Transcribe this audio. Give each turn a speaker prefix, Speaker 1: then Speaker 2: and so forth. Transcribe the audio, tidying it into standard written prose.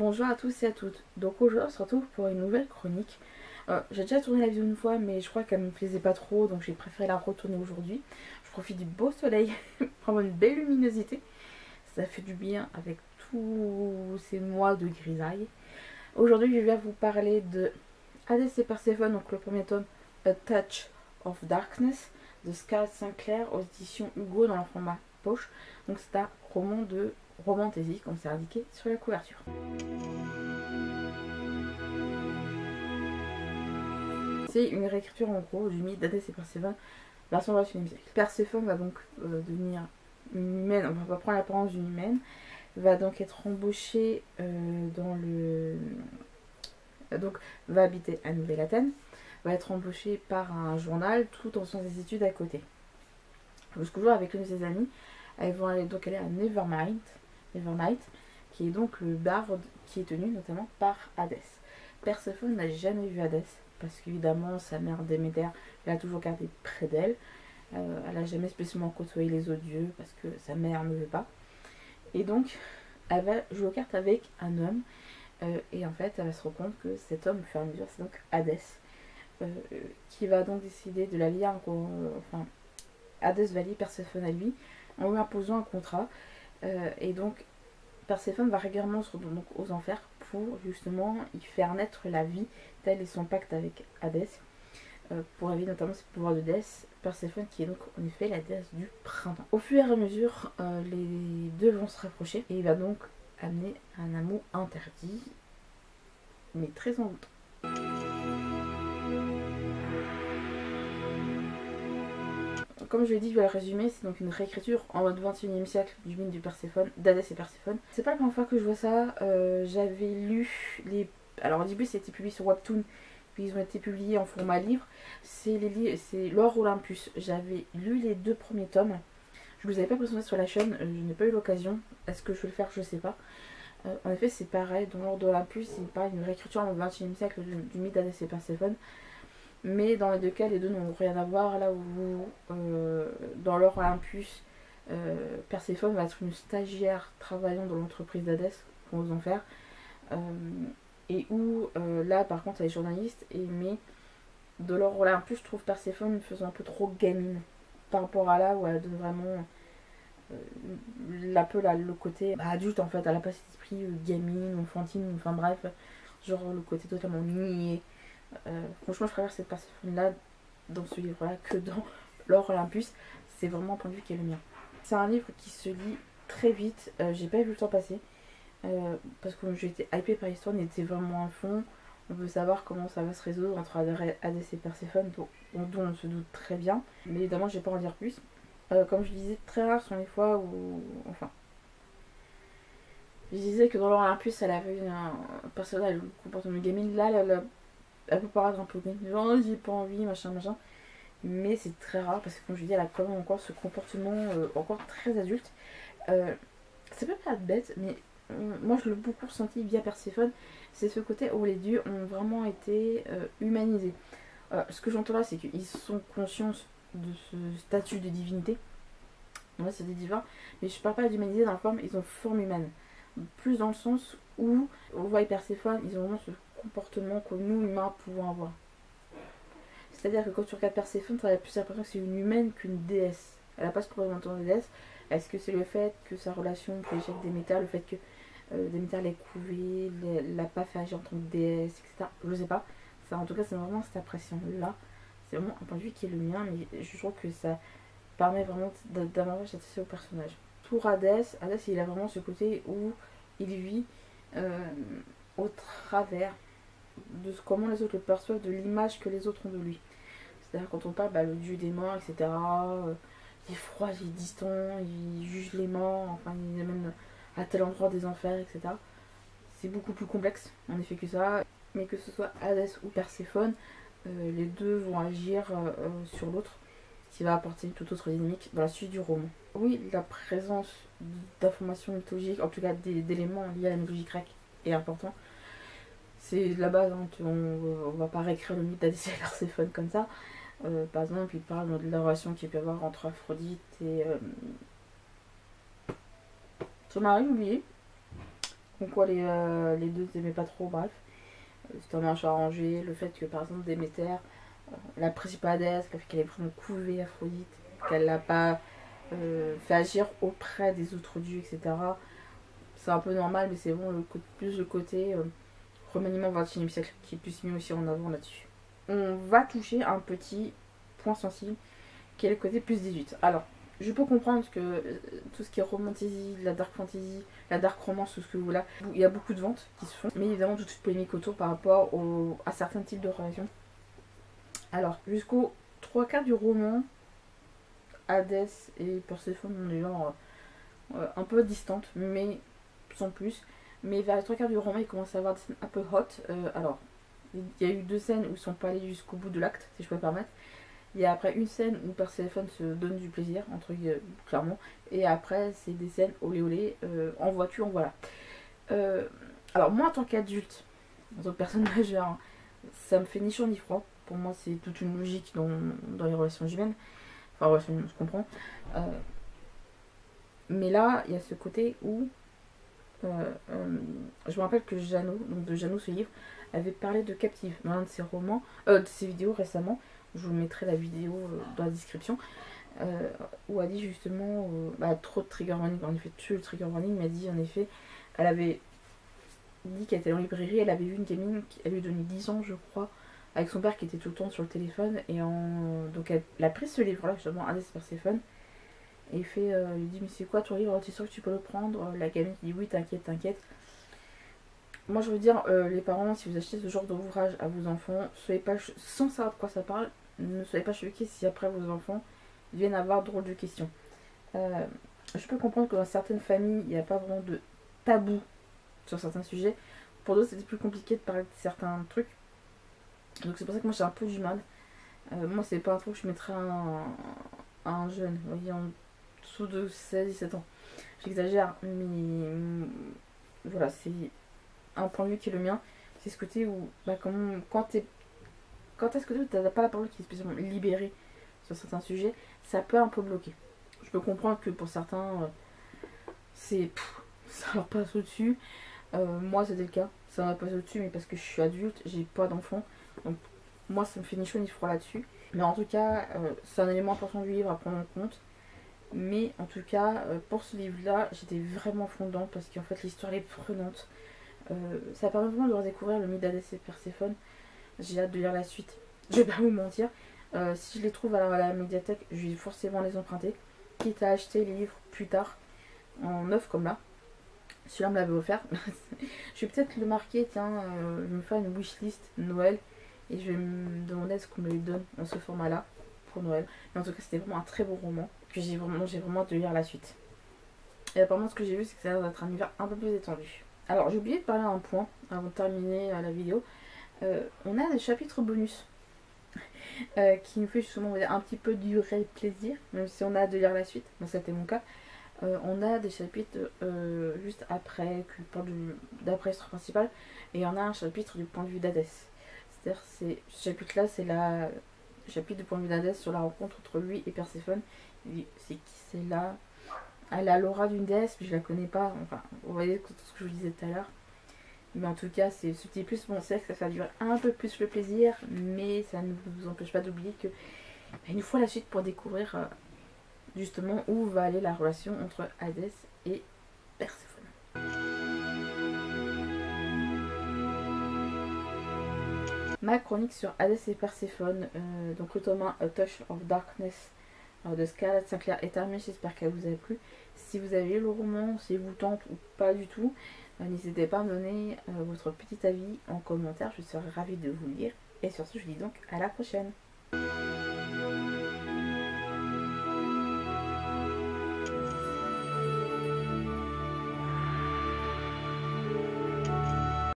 Speaker 1: Bonjour à tous et à toutes. Donc aujourd'hui on se retrouve pour une nouvelle chronique. J'ai déjà tourné la vidéo une fois mais je crois qu'elle me plaisait pas trop, donc j'ai préféré la retourner aujourd'hui. Je profite du beau soleil, prendre une belle luminosité. Ça fait du bien avec tous ces mois de grisaille. Aujourd'hui je vais vous parler de Hades et Perséphone, donc le premier tome, A Touch of Darkness de Scarlett Sinclair aux éditions Hugo dans le format poche. Donc c'est un roman de romantasy comme c'est indiqué sur la couverture. C'est une réécriture en gros du mythe d'Hadès et Perséphone version 21e siècle. Perséphone va donc devenir une humaine, on va prendre l'apparence d'une humaine, va donc être embauchée donc va habiter à Nouvelle-Athènes, va être embauchée par un journal tout en faisant des études à côté. Jusqu'au jour avec l'une de ses amies, elles vont aller à Nevernight, qui est donc le bar qui est tenu notamment par Hadès. Perséphone n'a jamais vu Hadès, parce qu'évidemment sa mère Déméter l'a toujours gardé près d'elle. Elle n'a jamais spécialement côtoyé les autres dieux, parce que sa mère ne veut pas. Et donc, elle va jouer aux cartes avec un homme, et en fait, elle va se rendre compte que cet homme, au fur et à mesure, c'est donc Hadès, qui va donc décider de la lier, Hadès va lier Perséphone à lui, en lui imposant un contrat, et donc Perséphone va régulièrement se retourner aux enfers pour justement y faire naître la vie, tel est son pacte avec Hadès, pour éviter notamment ses pouvoirs de déesse, Perséphone qui est donc en effet la déesse du printemps. Au fur et à mesure, les deux vont se rapprocher et il va donc amener un amour interdit, mais très envoûtant. Comme je l'ai dit, je vais le résumer, c'est donc une réécriture en mode 21e siècle du mythe du Perséphone, d'Hadès et Perséphone. C'est pas la première fois que je vois ça, j'avais lu les... Alors au début c'était publié sur Webtoon, puis ils ont été publiés en format livre. C'est l'Or Olympus, j'avais lu les 2 premiers tomes. Je ne vous avais pas présenté sur la chaîne, je n'ai pas eu l'occasion. Est-ce que je vais le faire? Je sais pas. En effet c'est pareil, dans l'Or Olympus, c'est pareil, une réécriture en mode 21e siècle du mythe d'Hadès et Perséphone. Mais dans les deux cas, les deux n'ont rien à voir. Là où dans l'Or Olympus, Perséphone va être une stagiaire travaillant dans l'entreprise d'Hadès pour aux enfers. Et où là par contre elle est journaliste. Mais de l'Or Olympus, je trouve Perséphone faisant un peu trop gamine par rapport à là où elle donne vraiment le côté adulte en fait. Elle n'a pas cet esprit gamine, enfantine, enfin bref, genre le côté totalement niais. Franchement je préfère cette Perséphone là dans ce livre là que dans l'Or Olympus. C'est vraiment un point de vue qui est le mien. C'est un livre qui se lit très vite, j'ai pas vu le temps passer, parce que j'étais hypée par l'histoire, on était vraiment à fond. On veut savoir comment ça va se résoudre entre Hadès et Perséphone, dont on se doute très bien, mais évidemment je vais pas en dire plus. Comme je disais, très rares sont les fois où, enfin, je disais que dans l'Or Olympus elle avait un personnage, le comportement de gamine. Là elle peut paraître un peu genre oh, j'ai pas envie, machin. Mais c'est très rare parce que, comme je dis, elle a quand même encore ce comportement encore très adulte. Ça peut pas être bête, mais moi je l'ai beaucoup ressenti via Perséphone. C'est ce côté où les dieux ont vraiment été humanisés. Ce que j'entends là, c'est qu'ils sont conscients de ce statut de divinité. Ouais, c'est des divins, mais je parle pas d'humaniser dans la forme, ils ont forme humaine. Plus dans le sens où on voit Perséphone, ils ont vraiment ce comportement que nous humains pouvons avoir. C'est-à-dire que quand tu regardes Perséphone, tu as plus l'impression que c'est une humaine qu'une déesse. Elle n'a pas ce comportement de déesse. Est-ce que c'est le fait que sa relation avec Déméter, le fait que Déméter l'ait couvée, l'a pas fait agir en tant que déesse, etc. Je sais pas. Ça, en tout cas, c'est vraiment cette impression-là. C'est vraiment un point de vue qui est le mien, mais je trouve que ça permet vraiment davantage d'attirer au personnage. Pour Hadès, il a vraiment ce côté où il vit au travers de comment les autres le perçoivent, de l'image que les autres ont de lui. C'est-à-dire quand on parle le dieu des morts, etc. Il est froid, il est distant, il juge les morts, enfin il amène à tel endroit des enfers, etc. C'est beaucoup plus complexe en effet que ça. Mais que ce soit Hadès ou Perséphone, les deux vont agir sur l'autre, ce qui va apporter une toute autre dynamique dans la suite du roman. Oui, la présence d'informations mythologiques, en tout cas d'éléments liés à la mythologie grecque, est important. C'est la base, hein, on va pas réécrire le mythe d'Hadès et Perséphone comme ça. Par exemple, il parle de la relation qu'il peut y avoir entre Aphrodite et son mari oublié. comme quoi les deux s'aimaient pas trop, bref. C'était un mélange arrangé, le fait que par exemple Déméter, la principale Hadès, le fait qu'elle ait vraiment couvé Aphrodite, qu'elle l'a pas fait agir auprès des autres dieux, etc. C'est un peu normal, mais c'est bon, plus le côté remaniement 21e siècle qui est plus mis aussi en avant là-dessus. On va toucher un petit point sensible qui est le côté plus 18. Alors, je peux comprendre que tout ce qui est romantasy, la dark fantasy, la dark romance, tout ce que vous voulez, il y a beaucoup de ventes qui se font, mais évidemment toute polémique autour par rapport à certains types de relations. Alors, jusqu'aux 3/4 du roman, Hadès et Perséphone ont des genres un peu distantes, mais sans plus. Mais vers les 3/4 du roman, il commence à avoir des scènes un peu hot. Alors, il y a eu 2 scènes où ils sont pas allés jusqu'au bout de l'acte, si je peux me permettre. Il y a après une scène où Perséphone se donne du plaisir, entre guillemets, clairement. Et après, c'est des scènes olé olé, en voiture, voilà. Alors, moi, en tant qu'adulte, en tant que personne majeure, hein, ça me fait ni chaud ni froid. Pour moi, c'est toute une logique dans les relations humaines. Enfin, relations humaines, on se comprend. Mais là, il y a ce côté où... je me rappelle que Jeannot, donc de Jeannot, ce livre, avait parlé de Captive dans l'un de ses romans, de ses vidéos récemment. Je vous mettrai la vidéo dans la description. Où a dit justement trop de trigger warning. En effet, le trigger warning m'a dit en effet, elle avait dit qu'elle était en librairie, elle avait vu une gamine, elle lui donnait 10 ans, je crois, avec son père qui était tout le temps sur le téléphone. Et donc elle a pris ce livre-là, justement, Hadès Perséphone. Et lui dit, mais c'est quoi ton livre? Tu es sûr que tu peux le prendre? La gamine qui dit, oui, t'inquiète, t'inquiète. Moi, je veux dire, les parents, si vous achetez ce genre d'ouvrage à vos enfants, soyez pas, sans savoir de quoi ça parle, ne soyez pas choqués si après vos enfants viennent avoir drôle de questions. Je peux comprendre que dans certaines familles, il n'y a pas vraiment de tabou sur certains sujets. Pour d'autres, c'était plus compliqué de parler de certains trucs. Donc c'est pour ça que moi j'ai un peu du mal. Moi, c'est pas un truc que je mettrais à un jeune, vous voyez, en dessous de 16-17 ans. J'exagère, mais voilà, c'est un point de vue qui est le mien. C'est ce côté où, quand est-ce que tu n'as pas la parole qui est spécialement libérée sur certains sujets, ça peut un peu bloquer. Je peux comprendre que pour certains, ça leur passe au-dessus. Moi, c'était le cas. Ça m'a passé au-dessus, mais parce que je suis adulte, j'ai pas d'enfant. Donc, moi, ça me fait ni chaud ni froid là-dessus. Mais en tout cas, c'est un élément important du livre à prendre en compte. Mais en tout cas, pour ce livre-là, j'étais vraiment fondante parce qu'en fait, l'histoire est prenante. Ça permet vraiment de redécouvrir le mythe d'Hadès et Perséphone. J'ai hâte de lire la suite. Je vais pas vous mentir. Si je les trouve à la médiathèque, je vais forcément les emprunter. Quitte à acheter les livres plus tard, en neuf comme là. Celui-là me l'avait offert. Je vais peut-être le marquer, tiens, je vais me faire une wishlist Noël. Et je vais me demander à ce qu'on me les donne dans ce format-là pour Noël. Mais en tout cas, c'était vraiment un très beau roman. Que j'ai vraiment hâte de lire la suite. Et apparemment, ce que j'ai vu, c'est que ça va être un univers un peu plus étendu. Alors, j'ai oublié de parler d'un point avant de terminer la vidéo. On a des chapitres bonus qui nous fait justement un petit peu durer le plaisir, même si on a hâte de lire la suite. Bon, c'était mon cas. On a des chapitres juste après, qui parlent d'après l'histoire principale, et on a un chapitre du point de vue d'Hadès. C'est-à-dire, ce chapitre-là, c'est le chapitre du point de vue d'Hadès sur la rencontre entre lui et Perséphone. C'est qui c'est là? Elle a l'aura d'une déesse, mais je la connais pas. Enfin, vous voyez tout ce que je vous disais tout à l'heure. Mais en tout cas, c'est ce petit plus. Bon, c'est vrai que ça fait durer un peu plus le plaisir, mais ça ne vous empêche pas d'oublier que une fois la suite pour découvrir justement où va aller la relation entre Hadès et Perséphone. Ma chronique sur Hadès et Perséphone, donc le tome 1, A Touch of Darkness de Scarlett Sinclair est terminé. J'espère qu'elle vous a plu. Si vous avez lu le roman, si vous tente ou pas du tout, n'hésitez pas à me donner votre petit avis en commentaire. Je serai ravie de vous lire. Et sur ce, je vous dis donc à la prochaine.